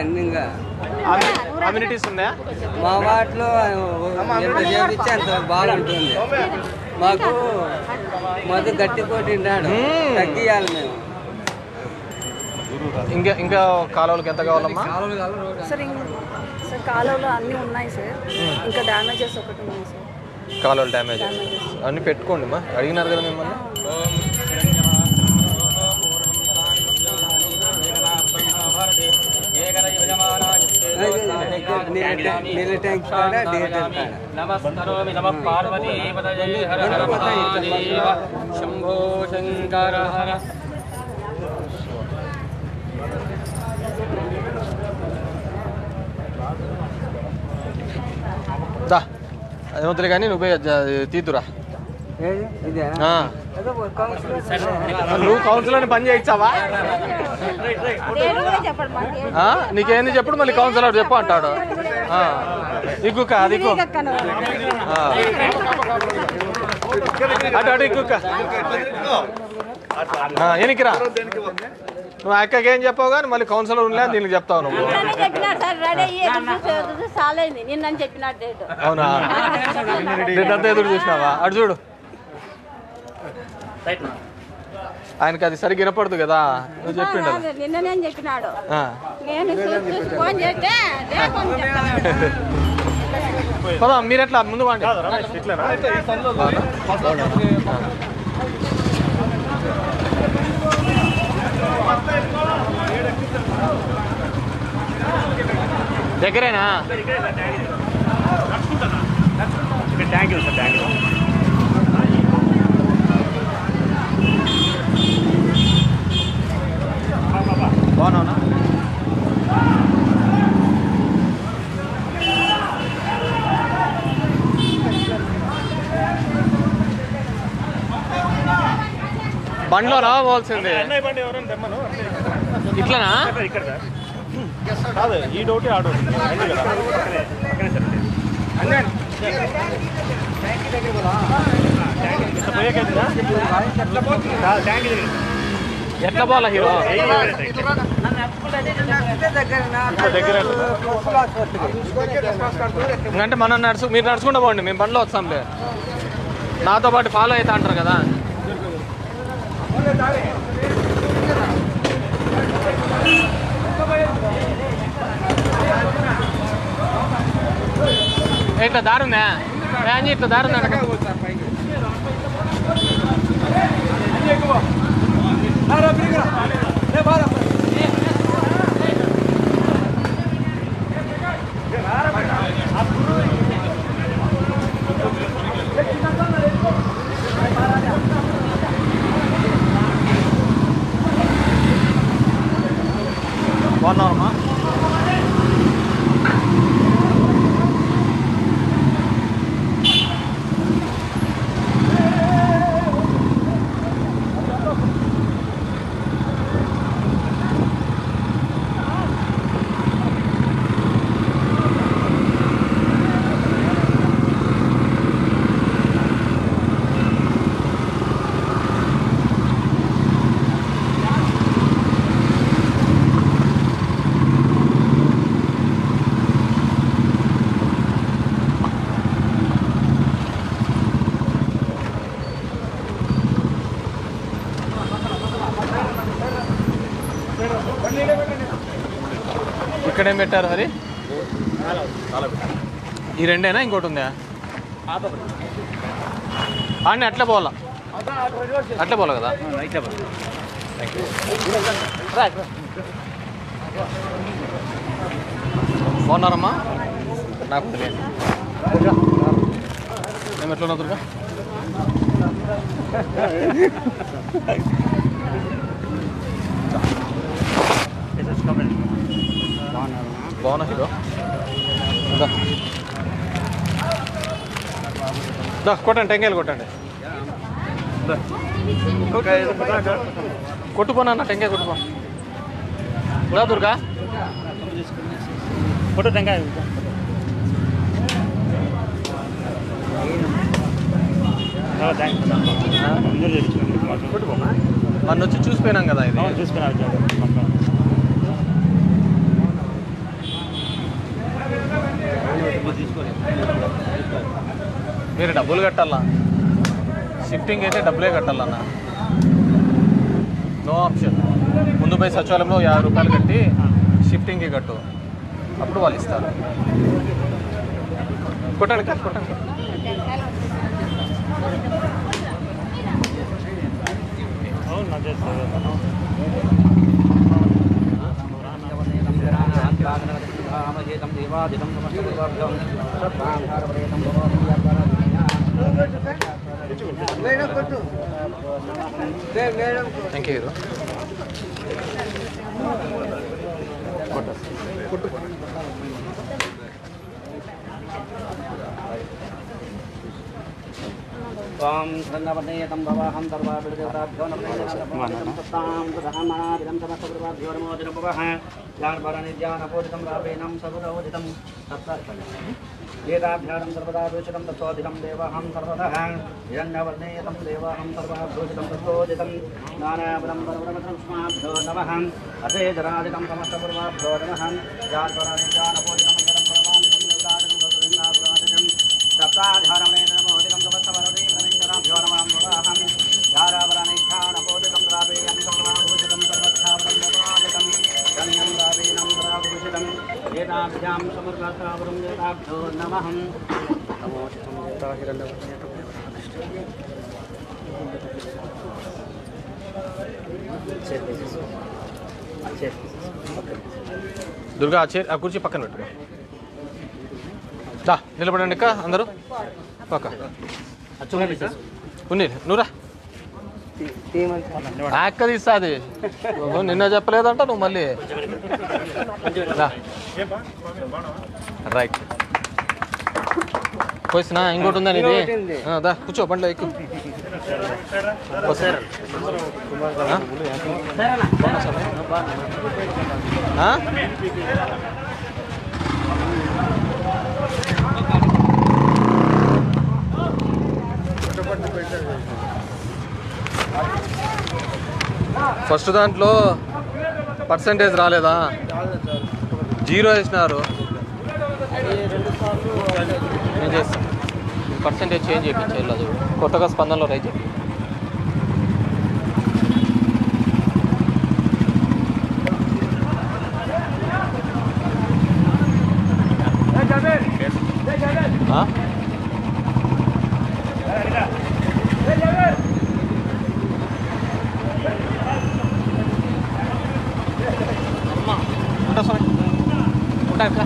అన్ని ఇంకా అమ్యూనిటీస్ ఉన్నాయా? మా వాటిలో ఎంత చేపించి అంత బాగుంటుంది. మాకు మొదటి గట్టి కొట్టింటాడు, తగ్గియాలి మేము. ఇంకా కాలువలకు ఎంత కావాలమ్మా? సార్ కాలువలు అన్నీ ఉన్నాయి సార్, ఇంకా డ్యామేజెస్ ఒకటి ఉన్నాయి సార్. కాలువలు డ్యామేజెస్ అన్నీ పెట్టుకోండి మా, అడిగినారు కదా మిమ్మల్ని. శంభో శంకర హర. అది వద్దులే కానీ నువ్వు తీతురా. నువ్వు కౌన్సిలర్ పని చేయించావా? నీకేంది చెప్పుడు మళ్ళీ కౌన్సిలర్ చెప్పు అంటాడు. ఇక్కుక్క అది అటు అటు ఇక్కుక్క ఎనికిరా. నువ్వు అక్కకి ఏం చెప్పావు కానీ మళ్ళీ కౌన్సిలర్ ఉండలే దీనికి చెప్తావు నువ్వు. అవునా? నిన్నంతా ఎదురు చూసినావా? అటు చూడు, ఆయనకి అది సరిగ్గా వినపడదు కదా, నువ్వు చెప్పిండు. పదా మీరు ఎట్లా ముందు వాడి దగ్గరేనా? బాగున్నావునా? బండిలో రావాల్సిందే. ఇట్లానా? ఈ డోటి ఆ డోటి ఎట్లా పోవాలా హీరో? అంటే మనం మీరు నడుచుకుంటూ పోండి, మేము బండిలో వస్తాంలే. నాతో పాటు ఫాలో అవుతా అంటారు కదా. ఇట్లా దారి ఉందా? ఇట్లా దారి ఉందా? బాగున్నారమ్మా? ఇక్కడేం పెట్టారు మరి? ఈ రెండేనా ఇంకోటి ఉందా? అన్నీ అట్లే పోవాలా? అట్లే పోవాలి కదా. బాగున్నారమ్మా? నాకు మేము ఎట్లా దుర్గా? బాగున్నా హీరో? కొట్టండి, టెంకాయలు కొట్టండి. కొట్టుకోనా అన్న, టెంకాయ కొట్టుకో. దుర్గా కొట్టు టెంకాయ. మొన్న వచ్చి చూసిపోయినాం కదా, ఇది చూసిపోయినా. మీరు డబ్బులు కట్టాలా, షిఫ్టింగ్ అయితే డబ్బులే కట్టాలన్నా, నో ఆప్షన్. ముందు పోయి సచివాలయంలో 50 రూపాయలు కట్టి షిఫ్టింగ్కి కట్టు, అప్పుడు వాళ్ళు ఇస్తారు. కొట్టండి కొట్టండి. Thank you. Om Sanghavatneyatam Bhavaham Sarvabhyo Namaste Sattam Sudhamanavidam Samasabhavyo Namodinam Bhavah Jnanparani Jnanapoditam Ravenam Sarvadoditam Vedabhyaram Sarvadabhushidam Tattoditam Devaham Sarvadaham Hiranyavarneyatam Devaham Sarvabhushidam Tattoditam Nanavadam Varvaramadam Smabhyo Namaham Asejaraditam Samasabhavyo Namaham Jnanparani Jnanapoditam Hiram Paramanam Devadam Vasarinabhradam Saptadharam Namodinam Samasabhavyo Bhavaham Yaravarani Jnanapoditam Ravenam Sarvabhushidam Sarvadhavam Devadam Janyam Ravenam Sarvabhushidam Vedabhyam Samarvatavuram Vedabhyo Namaham Namochitam Vedahiranavarneyatam Durga ఆ కుర్చీ పక్కన పెట్టు. నిలబడండి అక్క అందరూ పక్క. ఉన్నీల్ నువ్వురా, అక్క తీస్తుంది. నిన్న చెప్పలేదంట నువ్వు మళ్ళీ. రైట్ పోయినా ఇంకోటి ఉందని ఇది. దా కూర్చో బండిలో ఎక్కువ. ఫస్ట్ దాంట్లో పర్సంటేజ్ రాలేదా? 0 వేసినారు. నేను చేస్తాను, పర్సంటేజ్ చేంజ్ చేయించాలి. అది కొత్తగా స్పందనలో రైట్ చెప్పి. ఉంటా